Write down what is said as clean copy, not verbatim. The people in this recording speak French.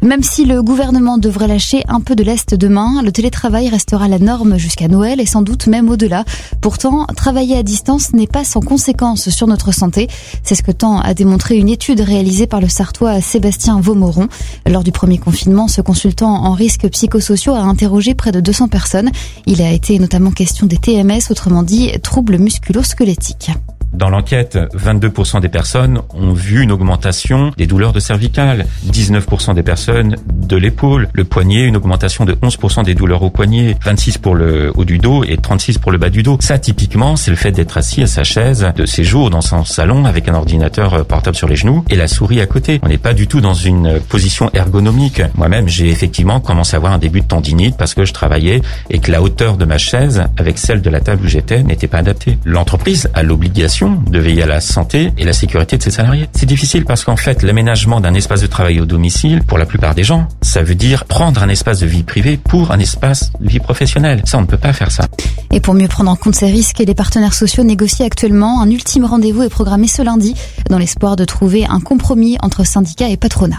Même si le gouvernement devrait lâcher un peu de lest demain, le télétravail restera la norme jusqu'à Noël et sans doute même au-delà. Pourtant, travailler à distance n'est pas sans conséquences sur notre santé. C'est ce que tend à démontrer une étude réalisée par le Sartois Sébastien Vaumoron. Lors du premier confinement, ce consultant en risques psychosociaux a interrogé près de 200 personnes. Il a été notamment question des TMS, autrement dit troubles musculo-squelettiques. Dans l'enquête, 22% des personnes ont vu une augmentation des douleurs de cervicales, 19% des personnes de l'épaule, le poignet, une augmentation de 11% des douleurs au poignet, 26% pour le haut du dos et 36% pour le bas du dos. Ça, typiquement, c'est le fait d'être assis à sa chaise de séjour dans son salon avec un ordinateur portable sur les genoux et la souris à côté. On n'est pas du tout dans une position ergonomique. Moi-même, j'ai effectivement commencé à avoir un début de tendinite parce que je travaillais et que la hauteur de ma chaise avec celle de la table où j'étais n'était pas adaptée. L'entreprise a l'obligation de veiller à la santé et la sécurité de ses salariés. C'est difficile parce qu'en fait, l'aménagement d'un espace de travail au domicile, pour la plupart des gens, ça veut dire prendre un espace de vie privée pour un espace de vie professionnelle. Ça, on ne peut pas faire ça. Et pour mieux prendre en compte ces risques, les partenaires sociaux négocient actuellement. Un ultime rendez-vous est programmé ce lundi dans l'espoir de trouver un compromis entre syndicats et patronat.